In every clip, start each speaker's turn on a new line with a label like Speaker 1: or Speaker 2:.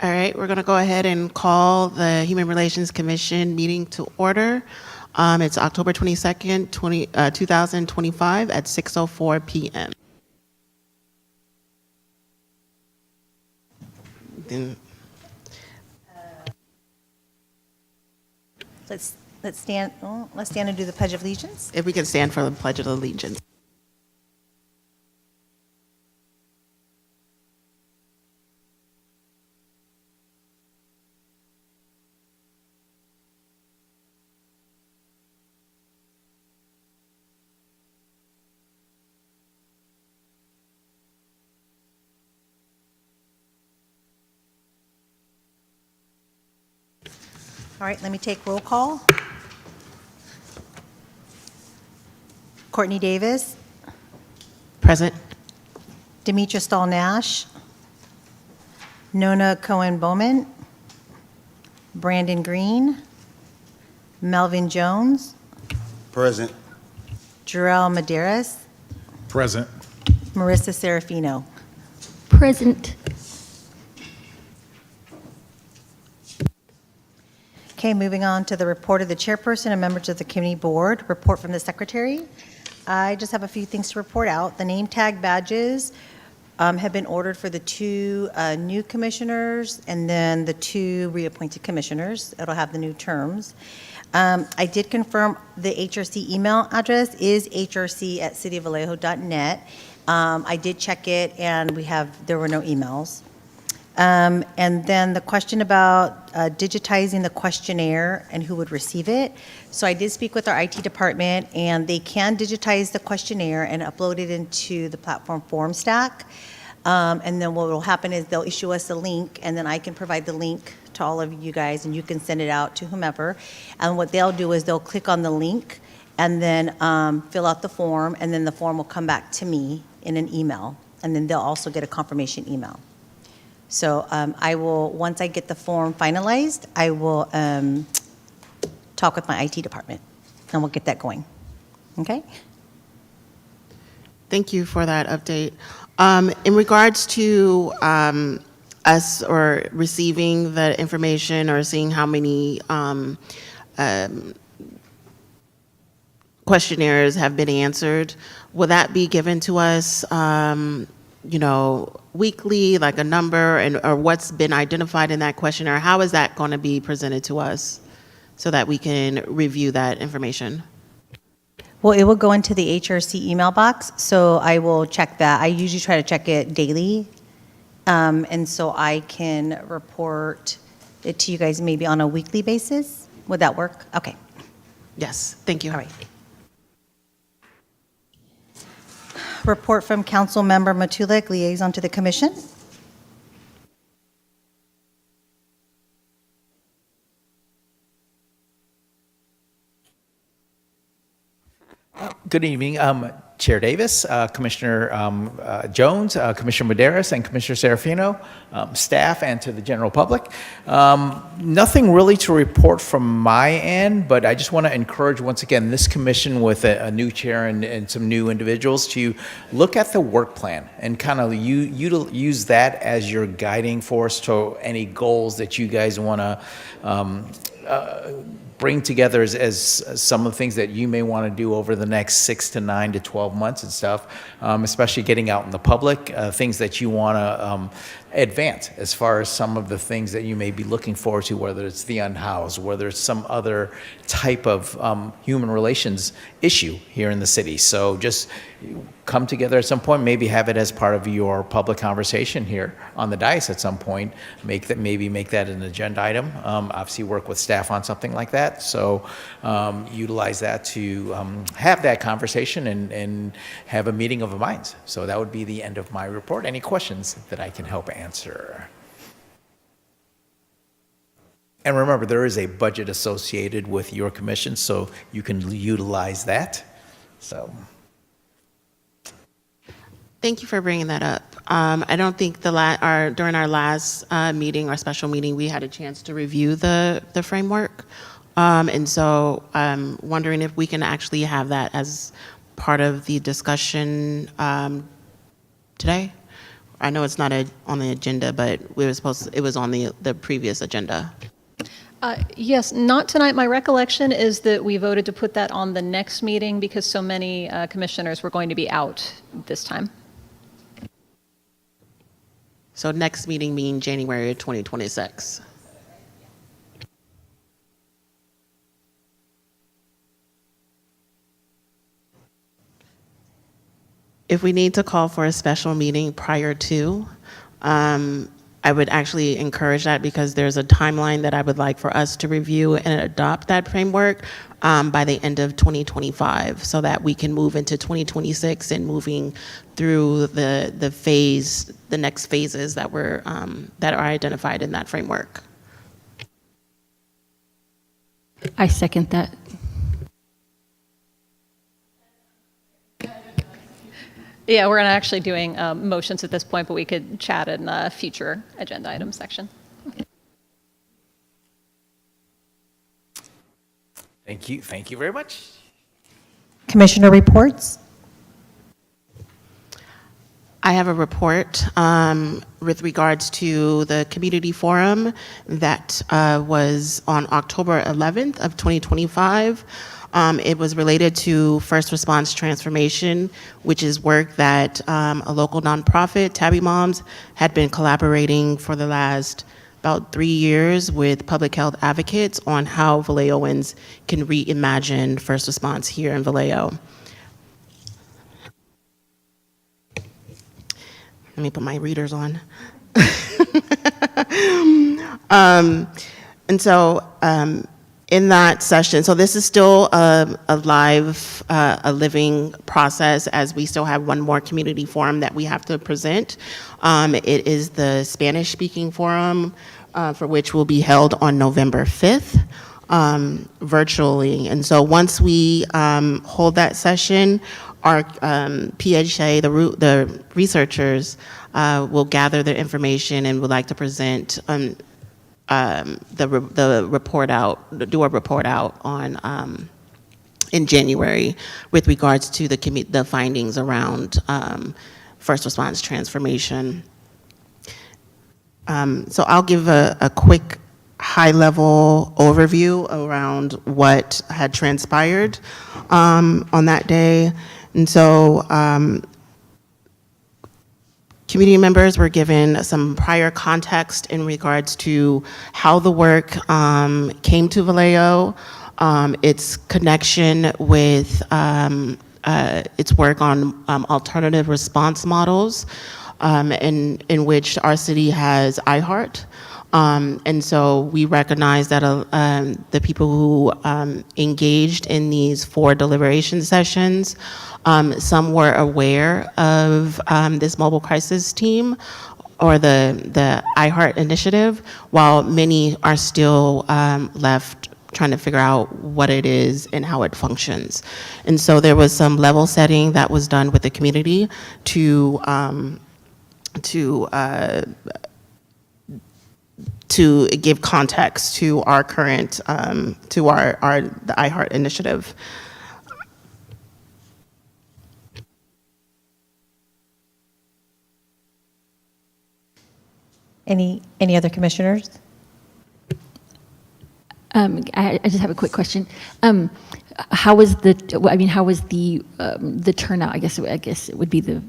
Speaker 1: All right, we're going to go ahead and call the Human Relations Commission meeting to order. It's October 22nd, 2025 at 6:04 p.m. Then
Speaker 2: Let's stand. Let's stand and do the Pledge of Allegiance.
Speaker 1: if we can stand for the Pledge of Allegiance.
Speaker 2: All right, let me take roll call. Courtney Davis,
Speaker 1: Present.
Speaker 2: Demetra Stahl-Nash, Nona Cohen-Bowman, Brandon Green, Melvin Jones,
Speaker 3: Present.
Speaker 2: Jarrell Medeiros,
Speaker 4: Present.
Speaker 2: Marissa Serafino.
Speaker 5: Present.
Speaker 2: Okay, moving on to the report of the chairperson and members of the committee board. Report from the secretary. I just have a few things to report out. The name tag badges have been ordered for the two new commissioners and then the two reappointed commissioners. It'll have the new terms. I did confirm the HRC email address is hrc@cityofvallejo.net. I did check it and there were no emails. And then the question about digitizing the questionnaire and who would receive it. So I did speak with our IT department, and they can digitize the questionnaire and upload it into the platform form stack. And then what will happen is they'll issue us a link, and then I can provide the link to all of you guys, and you can send it out to whomever. And what they'll do is they'll click on the link and then fill out the form, and then the form will come back to me in an email, and then they'll also get a confirmation email. So I will, once I get the form finalized, I will talk with my IT department, and we'll get that going. Okay?
Speaker 1: Thank you for that update. In regards to us or receiving the information or seeing how many questionnaires have been answered, will that be given to us, weekly, like a number, or what's been identified in that questionnaire? How is that going to be presented to us so that we can review that information?
Speaker 2: Well, it will go into the HRC email box, so I will check that. I usually try to check it daily, and so I can report it to you guys maybe on a weekly basis. Would that work? Okay.
Speaker 1: Yes, thank you.
Speaker 2: All right. Report from Council Member Matulik, liaison to the Commission.
Speaker 4: Good evening, Chair Davis, Commissioner Jones, Commissioner Medeiros, and Commissioner Serafino, staff, and to the general public. Nothing really to report from my end, but I just want to encourage, once again, this commission with a new chair and some new individuals to look at the work plan and kind of use that as your guiding force to any goals that you guys want to bring together as some of the things that you may want to do over the next 6 to 9 to 12 months and stuff, especially getting out in the public, things that you want to advance as far as some of the things that you may be looking forward to, whether it's the unhoused, whether it's some other type of human relations issue here in the city. So just come together at some point, maybe have it as part of your public conversation here on the dais at some point, make that an agenda item. Obviously work with staff on something like that. So utilize that to have that conversation and have a meeting of the minds. So that would be the end of my report. Any questions that I can help answer? And remember, there is a budget associated with your commission, so you can utilize that. So.
Speaker 1: Thank you for bringing that up. I don't think during our last meeting, our special meeting, we had a chance to review the framework. And so I'm wondering if we can actually have that as part of the discussion today I know it's not on the agenda, but it was on the previous agenda.
Speaker 3: Yes, not tonight. My recollection is that we voted to put that on the next meeting because so many commissioners were going to be out this time.
Speaker 1: So next meeting being January of 2026. If we need to call for a special meeting prior to, I would actually encourage that because there's a timeline that I would like for us to review and adopt that framework by the end of 2025 so that we can move into 2026 and moving through the next phases that that are identified in that framework.
Speaker 5: I second that.
Speaker 3: Yeah, we're not actually doing motions at this point, but we could chat in the future agenda item section.
Speaker 4: Thank you. Thank you very much.
Speaker 2: Commissioner reports?
Speaker 1: I have a report with regards to the community forum that was on October 11th of 2025. It was related to first response transformation, which is work that a local nonprofit, Tabby Moms, had been collaborating for the last about 3 years with public health advocates on how Vallejoans can reimagine first response here in Vallejo. Let me put my readers on. And so in that session, so this is still a live, a living process as we still have one more community forum that we have to present. It is the Spanish speaking forum for which will be held on November 5th. Virtually. And so once we hold that session, our PHA, the researchers, will gather their information and would like to present the report out, do a report out on in January with regards to the findings around first response transformation. So I'll give a quick high-level overview around what had transpired on that day. And so community members were given some prior context in regards to how the work came to Vallejo, its connection with its work on alternative response models, in which our city has iHeart. And so we recognize that the people who engaged in these 4 deliberation sessions, some were aware of this mobile crisis team or the iHeart initiative, while many are still left trying to figure out what it is and how it functions. And so there was some level setting that was done with the community to give context to our current, to the iHeart initiative.
Speaker 2: Any other commissioners?
Speaker 5: I just have a quick question. How was the turnout? I guess it would be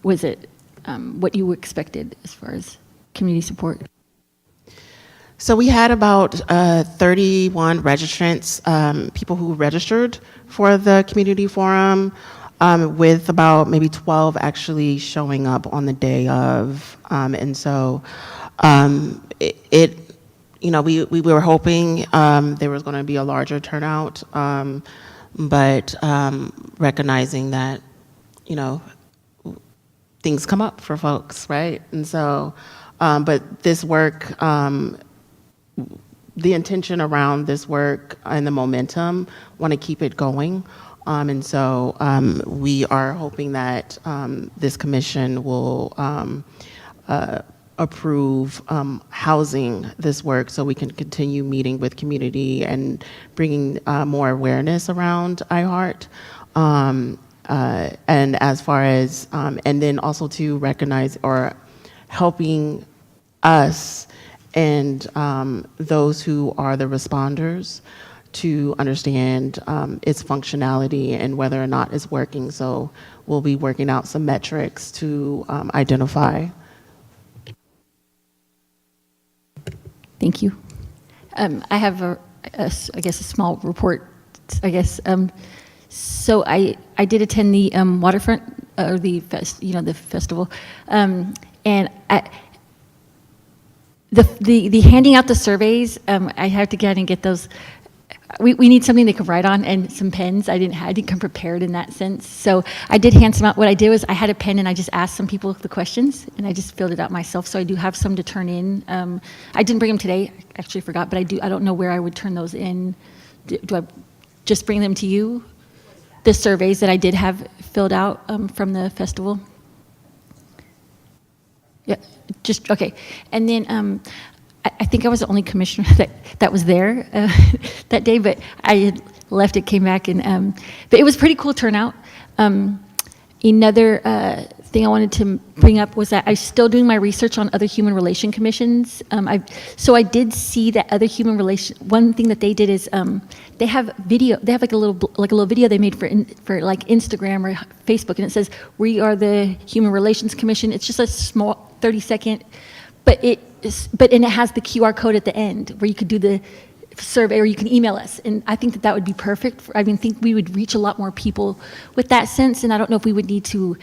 Speaker 5: was it what you expected as far as community support?
Speaker 1: So we had about 31 registrants, people who registered for the community forum, with about maybe 12 actually showing up on the day of. And so we were hoping there was going to be a larger turnout, but recognizing that, things come up for folks, right? And so, but this work, the intention around this work and the momentum, want to keep it going. And so we are hoping that this commission will approve housing this work so we can continue meeting with community and bringing more awareness around iHeart. And as far as, and then also to recognize or helping us and those who are the responders to understand its functionality and whether or not it's working. So we'll be working out some metrics to identify.
Speaker 5: Thank you. I have I guess, a small report, I guess. So I did attend the waterfront, or the the festival, and the handing out the surveys. I had to get and get those. We need something they could write on and some pens. I didn't come prepared in that sense. So I did hand some out. What I did was I had a pen and I just asked some people the questions and I just filled it out myself. So I do have some to turn in. I didn't bring them today. I actually forgot, but I don't know where I would turn those in. Do I just bring them to you? The surveys that I did have filled out from the festival. Yeah, just okay. And then I think I was the only commissioner that was there that day, but I had left. It came back, and but it was pretty cool turnout. Another thing I wanted to bring up was that I'm still doing my research on other human relation commissions. So I did see that other human relation. One thing that they did is they have video. They have like a little video they made for like Instagram or Facebook, and it says we are the Human Relations Commission. It's just a small 30-second, but it has the QR code at the end where you could do the survey or you can email us. And I think that would be perfect. I think we would reach a lot more people with that sense. And I don't know if we would need to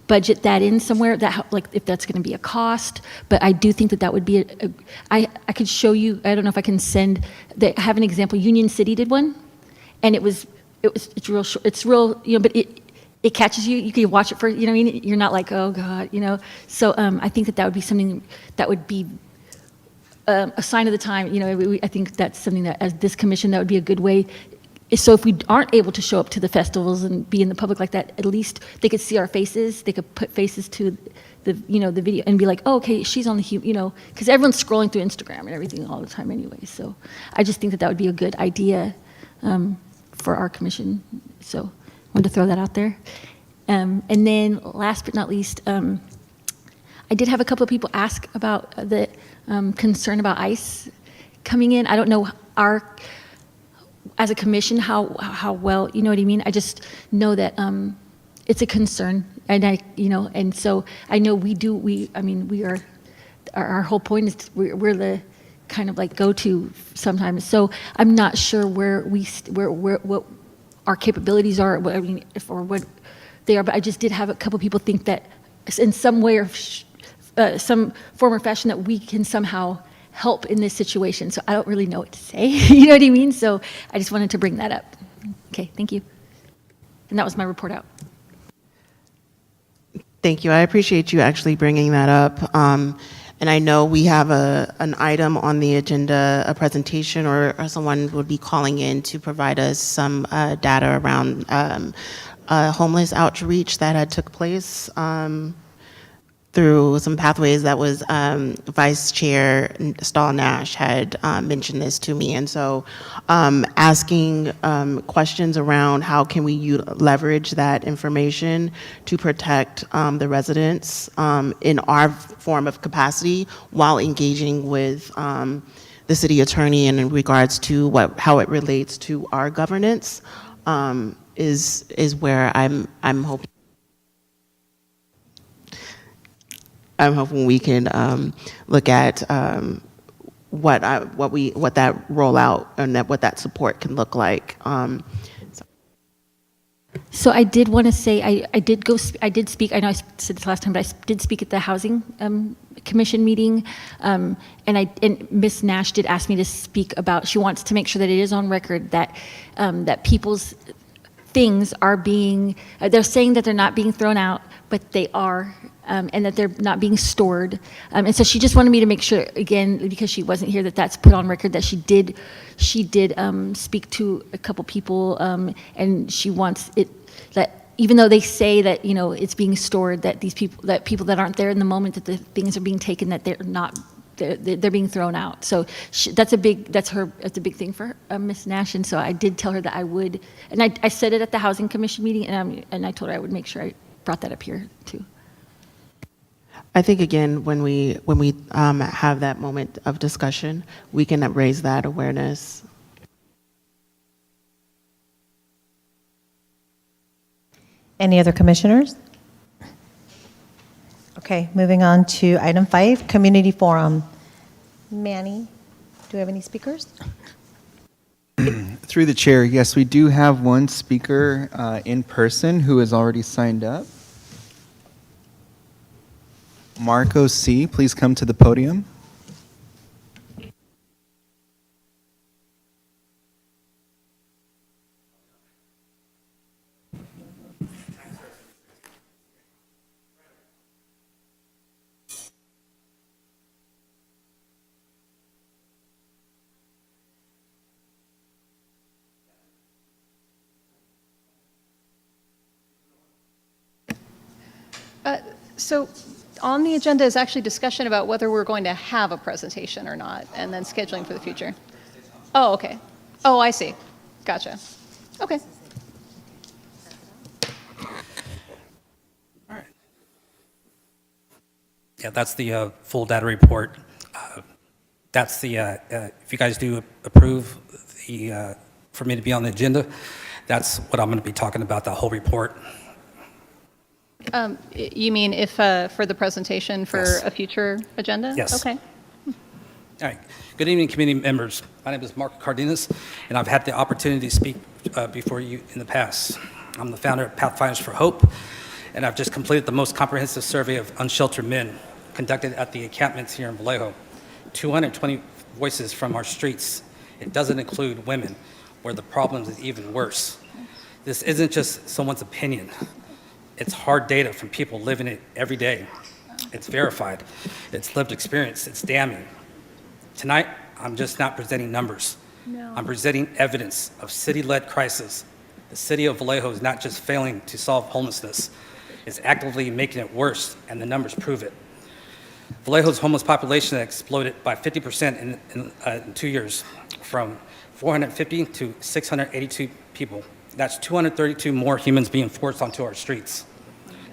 Speaker 5: budget that in somewhere, like if that's going to be a cost. But I do think that would be I could show you. I don't know if I can send. I have an example. Union City did one, and it's real short. It's real, but it catches you. You can watch it for, what I mean? You're not like, oh God, So I think that would be something that would be a sign of the time. I think that's something that, as this commission, that would be a good way. So if we aren't able to show up to the festivals and be in the public like that, at least they could see our faces. They could put faces to the video and be like, oh, okay, she's on the, because everyone's scrolling through Instagram and everything all the time anyway. So I just think that would be a good idea for our commission. So I wanted to throw that out there. And then last but not least, I did have a couple of people ask about the concern about ICE coming in. I don't know as a commission how well, you know what I mean? I just know that it's a concern, and and so I know we are, our whole point is we're the kind of like go-to sometimes. So I'm not sure where what our capabilities are, or what they are, but I just did have a couple people think that in some way or some form or fashion that we can somehow help in this situation. So I don't really know what to say. You know what I mean? So I just wanted to bring that up. Okay, thank you. And that was my report out.
Speaker 1: Thank you. I appreciate you actually bringing that up. And I know we have an item on the agenda, a presentation, or someone would be calling in to provide us some data around homeless outreach that had took place through some pathways that was Vice Chair Stahl Nash had mentioned this to me. And so asking questions around how can we leverage that information to protect the residents in our form of capacity while engaging with the city attorney and in regards to how it relates to our governance is where I'm hoping. I'm hoping we can look at what that rollout and what that support can look like.
Speaker 5: So I did want to say I did speak. I know I said this last time, but I did speak at the Housing Commission meeting, and Ms. Nash did ask me to speak about. She wants to make sure that it is on record that that people's things are being. They're saying that they're not being thrown out, but they are. And that they're not being stored. And so she just wanted me to make sure, again, because she wasn't here, that that's put on record, that she did speak to a couple people, and she wants it, that even though they say that, it's being stored, that people that aren't there in the moment that the things are being taken, that they're not, they're being thrown out. So that's a big thing for Ms. Nash. And so I did tell her that I would, and I said it at the Housing Commission meeting, and I told her I would make sure I brought that up here too.
Speaker 1: I think again, when we have that moment of discussion, we can raise that awareness.
Speaker 2: Any other commissioners? Okay, moving on to item 5, community forum. Manny, do we have any speakers?
Speaker 6: Through the chair, yes, we do have one speaker in person who has already signed up. Marco C., please come to the podium.
Speaker 3: So on the agenda is actually discussion about whether we're going to have a presentation or not, and then scheduling for the future. Oh, okay. Oh, I see. Gotcha. Okay.
Speaker 7: Yeah, that's the full data report. That's the, if you guys do approve for me to be on the agenda, that's what I'm going to be talking about, the whole report.
Speaker 3: You mean if for the presentation for
Speaker 7: Yes.
Speaker 3: a future agenda?
Speaker 7: Yes.
Speaker 3: Okay.
Speaker 7: All right. Good evening, committee members. My name is Mark Cardenas, and I've had the opportunity to speak before you in the past. I'm the founder of Pathfinders for Hope, and I've just completed the most comprehensive survey of unsheltered men conducted at the encampments here in Vallejo. 220 voices from our streets. It doesn't include women, where the problem is even worse. This isn't just someone's opinion. It's hard data from people living it every day. It's verified. It's lived experience. It's damning. Tonight, I'm just not presenting numbers.
Speaker 3: No.
Speaker 7: I'm presenting evidence of city-led crisis. The city of Vallejo is not just failing to solve homelessness. It's actively making it worse, and the numbers prove it. Vallejo's homeless population exploded by 50% in 2 years, from 450 to 682 people. That's 232 more humans being forced onto our streets.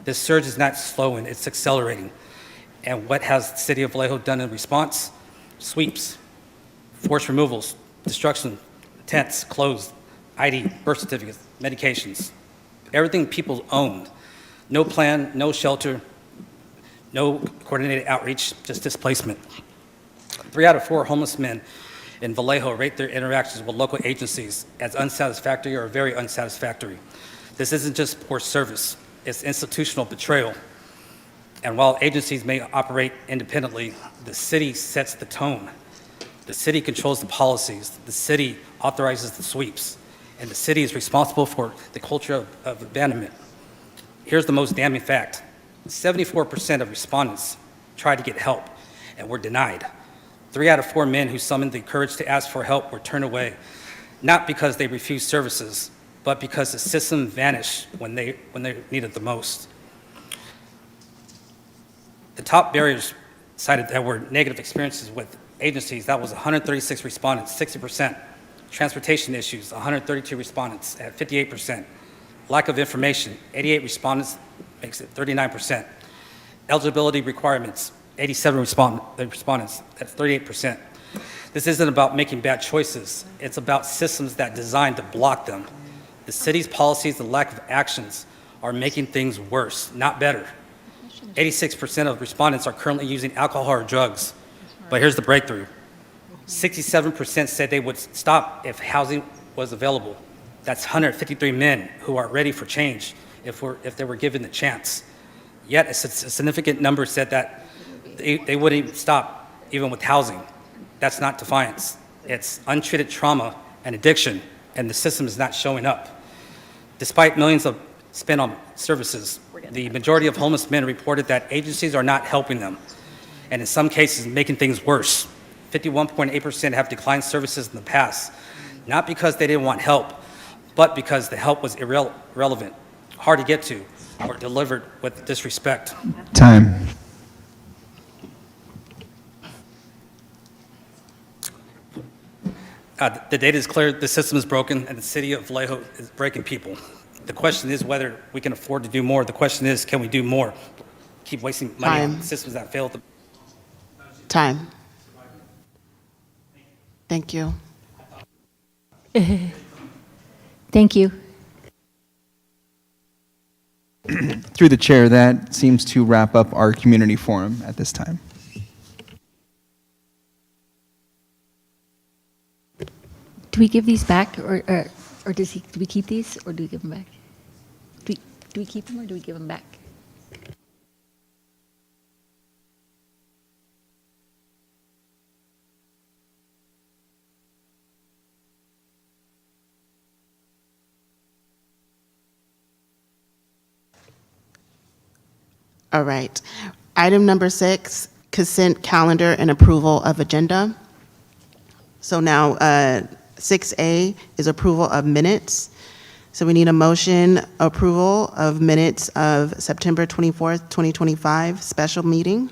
Speaker 7: This surge is not slowing, it's accelerating. And what has the city of Vallejo done in response? Sweeps, forced removals, destruction, tents, clothes, ID, birth certificates, medications, everything people owned. No plan, no shelter, no coordinated outreach, just displacement. 3 out of 4 homeless men in Vallejo rate their interactions with local agencies as unsatisfactory or very unsatisfactory. This isn't just poor service, it's institutional betrayal. And while agencies may operate independently, the city sets the tone. The city controls the policies, the city authorizes the sweeps, and the city is responsible for the culture of abandonment. Here's the most damning fact. 74% of respondents tried to get help and were denied. 3 out of 4 men who summoned the courage to ask for help were turned away, not because they refused services, but because the system vanished when they needed the most. The top barriers cited that were negative experiences with agencies, that was 136 respondents, 60%. Transportation issues, 132 respondents at 58%. Lack of information, 88 respondents, makes it 39%. Eligibility requirements, 87 respondents, that's 38%. This isn't about making bad choices. It's about systems that designed to block them. The city's policies, the lack of actions, are making things worse, not better. 86% of respondents are currently using alcohol or drugs. But here's the breakthrough. 67% said they would stop if housing was available. That's 153 men who are ready for change if they were given the chance. Yet a significant number said that they wouldn't even stop even with housing. That's not defiance. It's untreated trauma and addiction, and the system is not showing up. Despite millions of spent on services, the majority of homeless men reported that agencies are not helping them, and in some cases making things worse. 51.8% have declined services in the past, not because they didn't want help, but because the help was irrelevant, hard to get to, or delivered with disrespect.
Speaker 6: Time.
Speaker 7: The data is clear, the system is broken, and the city of Vallejo is breaking people. The question is whether we can afford to do more. The question is, can we do more? keep wasting money on
Speaker 1: Time.
Speaker 7: systems that fail to.
Speaker 1: Time. Thank you.
Speaker 5: Thank you.
Speaker 6: Through the chair, that seems to wrap up our community forum at this time.
Speaker 5: Do we give these back, or do we keep these, or do we give them back? Do we keep them, or do we give them back?
Speaker 1: All right. Item number 6, consent calendar and approval of agenda. So now 6A is approval of minutes. So we need a motion approval of minutes of September 24th, 2025, special meeting.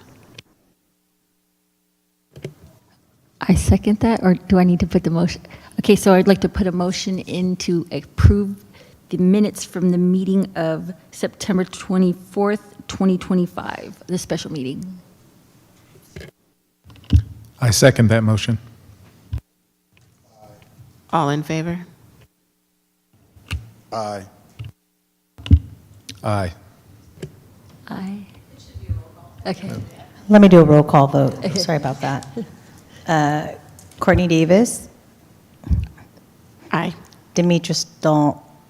Speaker 5: I second that, or do I need to put the motion? Okay, so I'd like to put a motion in to approve the minutes from the meeting of September 24th, 2025, the special meeting.
Speaker 8: I second that motion.
Speaker 1: All in favor?
Speaker 8: Aye. Aye.
Speaker 5: Aye. Okay.
Speaker 2: Let me do a roll call vote. Sorry about that. Courtney Davis,
Speaker 1: Aye.
Speaker 2: Demetrius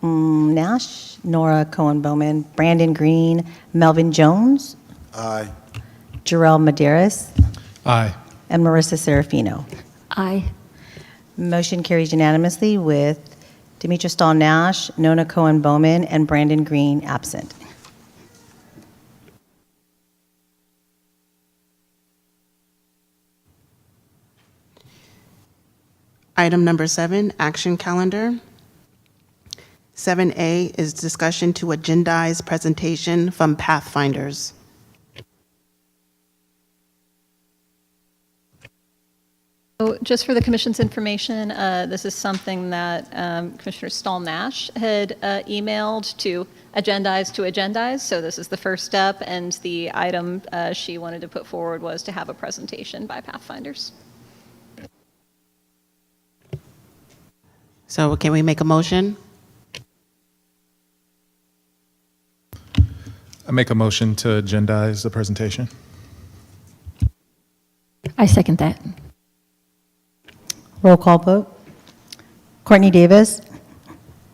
Speaker 2: Nash, Nora Cohen Bowman, Brandon Green, Melvin Jones,
Speaker 8: Aye.
Speaker 2: Jarrell Maderas,
Speaker 8: Aye.
Speaker 2: and Marissa Serafino.
Speaker 5: Aye.
Speaker 2: Motion carries unanimously with Demetrius Nash, Nona Cohen Bowman, and Brandon Green absent.
Speaker 1: Item number 7, action calendar. 7A is discussion to agendize presentation from Pathfinders.
Speaker 3: So just for the commission's information, this is something that Commissioner Stahl-Nash had emailed to agendize. So this is the first step, and the item she wanted to put forward was to have a presentation by Pathfinders.
Speaker 1: So can we make a motion?
Speaker 8: I make a motion to agendize the presentation.
Speaker 5: I second that.
Speaker 2: Roll call vote. Courtney Davis,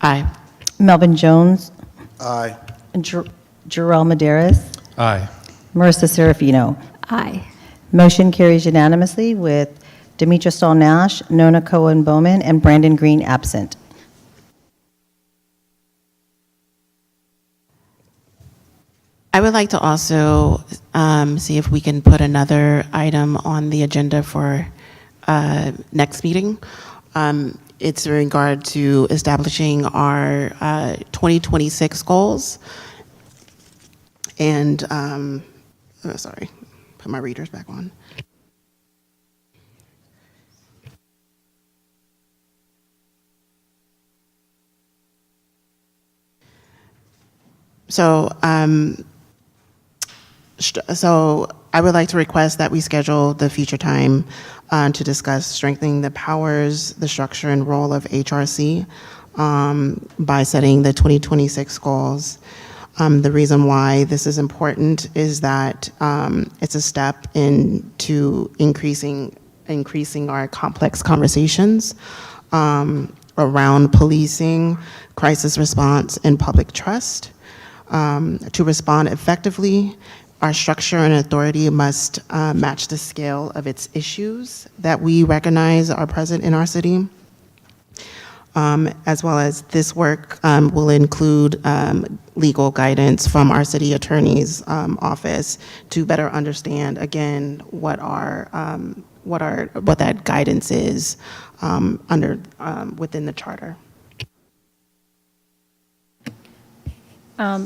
Speaker 1: Aye.
Speaker 2: Melvin Jones,
Speaker 8: Aye.
Speaker 2: and Jarrell Maderas,
Speaker 8: Aye.
Speaker 2: Marissa Serafino.
Speaker 5: Aye.
Speaker 2: Motion carries unanimously with Demetrius Nash, Nona Cohen Bowman, and Brandon Green absent.
Speaker 1: I would like to also see if we can put another item on the agenda for next meeting. It's in regard to establishing our 2026 goals. And, sorry, put my readers back on. So I would like to request that we schedule the future time to discuss strengthening the powers, the structure, and role of HRC by setting the 2026 goals. The reason why this is important is that it's a step into increasing our complex conversations around policing, crisis response, and public trust. To respond effectively, our structure and authority must match the scale of its issues that we recognize are present in our city. As well as this work will include legal guidance from our city attorney's office to better understand, again, what that guidance is within the charter.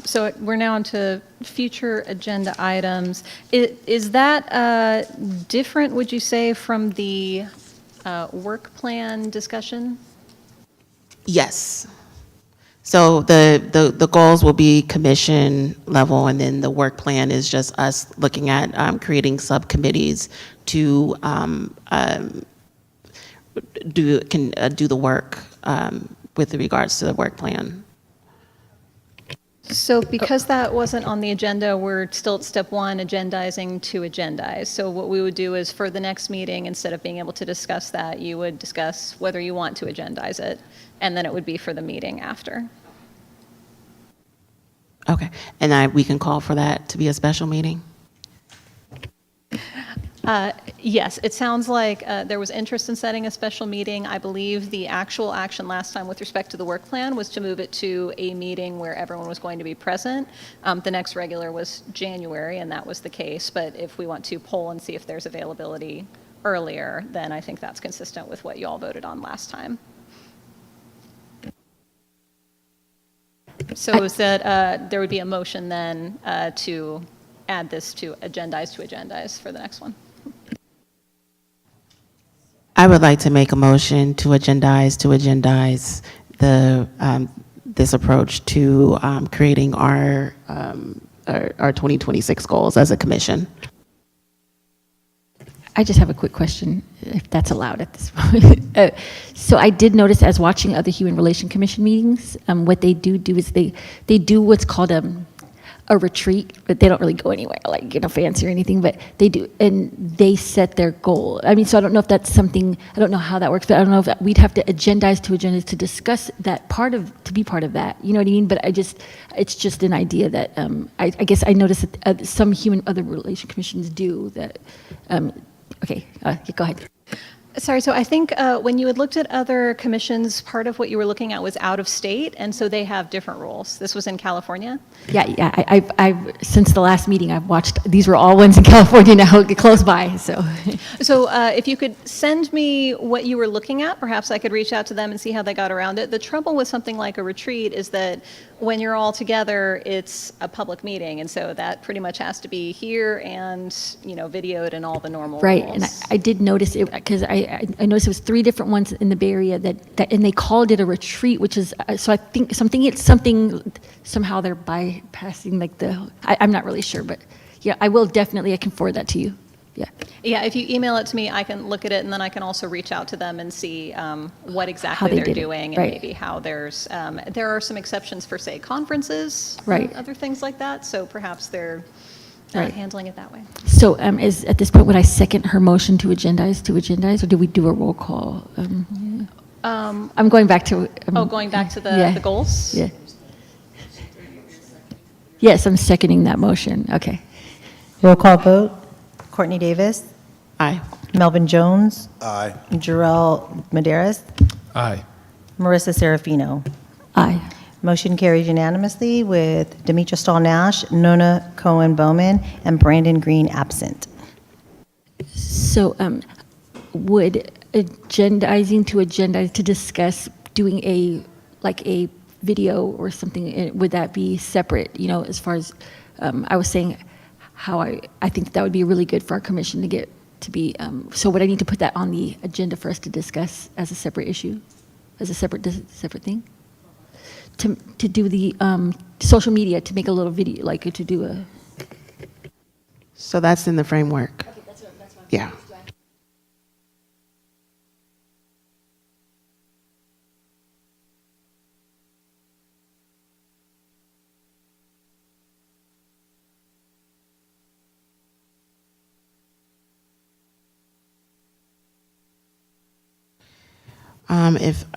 Speaker 3: So we're now into future agenda items. Is that different, would you say, from the work plan discussion?
Speaker 1: Yes. So the goals will be commission level, and then the work plan is just us looking at creating subcommittees to do the work with regards to the work plan.
Speaker 3: So because that wasn't on the agenda, we're still at step one, agendizing to agendize. So what we would do is for the next meeting, instead of being able to discuss that, you would discuss whether you want to agendize it, and then it would be for the meeting after.
Speaker 1: Okay, and we can call for that to be a special meeting?
Speaker 3: Yes, it sounds like there was interest in setting a special meeting. I believe the actual action last time with respect to the work plan was to move it to a meeting where everyone was going to be present. The next regular was January, and that was the case. But if we want to poll and see if there's availability earlier, then I think that's consistent with what you all voted on last time. So is that there would be a motion then to add this to agendize for the next one?
Speaker 1: I would like to make a motion to agendize the this approach to creating our 2026 goals as a commission.
Speaker 5: I just have a quick question, if that's allowed at this point. So I did notice as watching other Human Relation Commission meetings, what they do is they do what's called a retreat, but they don't really go anywhere, like, fancy or anything, but they do, and they set their goal. I mean, so I don't know if that's something, I don't know how that works, but I don't know if we'd have to agendize to discuss that to be part of that, you know what I mean? But it's just an idea that, I guess I noticed that some other relation commissions do that. Okay, go ahead.
Speaker 3: Sorry, so I think when you had looked at other commissions, part of what you were looking at was out of state, and so they have different rules. This was in California?
Speaker 5: Yeah. I've since the last meeting, I've watched, these were all ones in California now, close by, so.
Speaker 3: So if you could send me what you were looking at, perhaps I could reach out to them and see how they got around it. The trouble with something like a retreat is that when you're all together, it's a public meeting, and so that pretty much has to be here and, videoed and all the normal
Speaker 5: Right,
Speaker 3: rules.
Speaker 5: and I did notice it, because I noticed it was 3 different ones in the Bay Area that and they called it a retreat, which is, so I think it's something, somehow they're bypassing I'm not really sure, but yeah, I can forward that to you, yeah.
Speaker 3: Yeah, if you email it to me, I can look at it, and then I can also reach out to them and see what
Speaker 5: How
Speaker 3: exactly
Speaker 5: they
Speaker 3: they're
Speaker 5: did it,
Speaker 3: doing,
Speaker 5: right.
Speaker 3: and maybe how there are some exceptions for, say, conferences,
Speaker 5: Right.
Speaker 3: and other things like that, so perhaps they're
Speaker 5: Right.
Speaker 3: handling it that way.
Speaker 5: So at this point, would I second her motion to agendize, or do we do a roll call? I'm going back to.
Speaker 3: Going back to
Speaker 5: yeah.
Speaker 3: the goals?
Speaker 5: Yeah. Yes, I'm seconding that motion, okay.
Speaker 2: Roll call vote. Courtney Davis,
Speaker 1: Aye.
Speaker 2: Melvin Jones,
Speaker 8: Aye.
Speaker 2: Jarrell Maderas,
Speaker 8: Aye.
Speaker 2: Marissa Serafino.
Speaker 5: Aye.
Speaker 2: Motion carries unanimously with Demetra Stahl-Nash, Nona Cohen-Bowman, and Brandon Green absent.
Speaker 5: So would agendize to discuss doing a video or something, would that be separate, as far as, I was saying how I think that would be really good for our commission to get to be, so would I need to put that on the agenda for us to discuss as a separate issue, as a separate thing? To do the social media, to make a little video, to do a.
Speaker 1: So that's in the framework.
Speaker 5: Okay, that's what
Speaker 1: Yeah.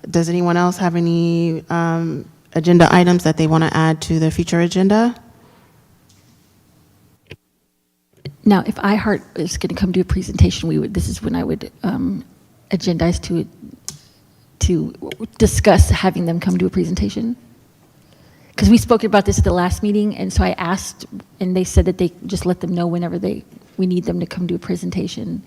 Speaker 1: Does anyone else have any agenda items that they want to add to the future agenda?
Speaker 5: Now, if iHeart is going to come do a presentation, this is when I would agendize to discuss having them come do a presentation. Because we spoke about this at the last meeting, and so I asked, and they said that they just let them know whenever we need them to come do a presentation.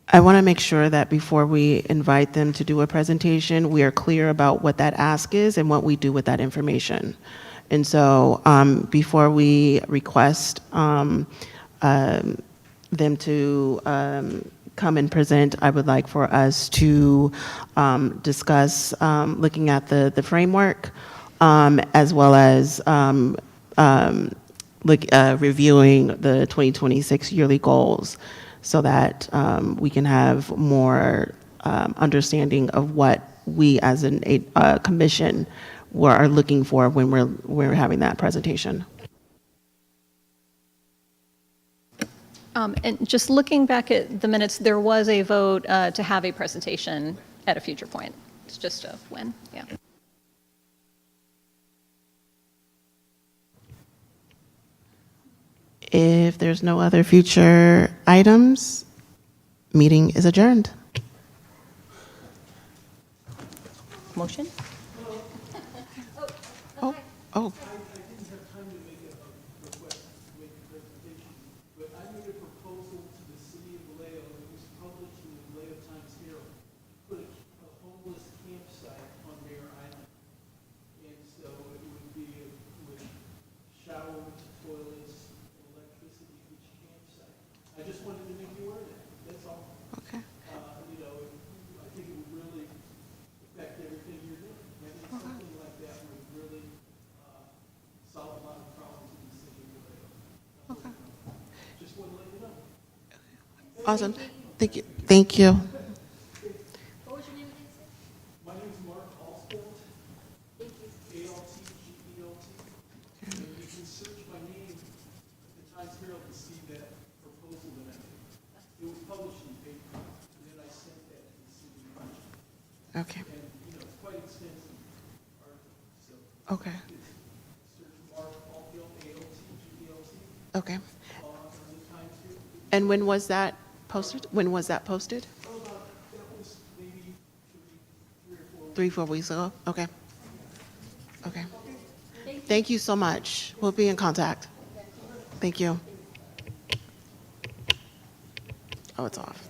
Speaker 1: I want to make sure that before we invite them to do a presentation, we are clear about what that ask is and what we do with that information. And so before we request them to come and present, I would like for us to discuss looking at the framework, as well as reviewing the 2026 yearly goals, so that we can have more understanding of what we as a commission are looking for when we're having that presentation.
Speaker 3: And just looking back at the minutes, there was a vote to have a presentation at a future point. It's just a when, yeah.
Speaker 1: If there's no other future items, meeting is adjourned.
Speaker 2: Motion?
Speaker 1: Oh, oh.
Speaker 9: But I made a proposal to the city of Vallejo, it was published in the Vallejo Times Herald, put a homeless campsite on their island. And so it would be with showers, toilets, electricity, each campsite. I just wanted to make you aware of that, that's all.
Speaker 1: Okay.
Speaker 9: You know, I think it would really affect everything you're doing. Having something like that would really solve a lot of problems in the city of Vallejo.
Speaker 1: Okay.
Speaker 9: Just want to let you know.
Speaker 1: Awesome. Thank you. Thank you.
Speaker 9: My name is Mark Alsfeld. Altgelt. And you can search my name at the Times Herald to see that proposal that I made. It was published in the paper, and then I sent that to the city manager.
Speaker 1: Okay.
Speaker 9: And, you know, it's quite extensive article, so
Speaker 1: Okay.
Speaker 9: search Mark Alsfeld, Altgelt,
Speaker 1: Okay.
Speaker 9: on the Times Herald.
Speaker 1: And when was that posted? When was that posted?
Speaker 9: Oh, that was maybe
Speaker 1: 3-4 weeks ago? Okay. Okay. Thank you so much. We'll be in contact. Thank you. Oh, it's off.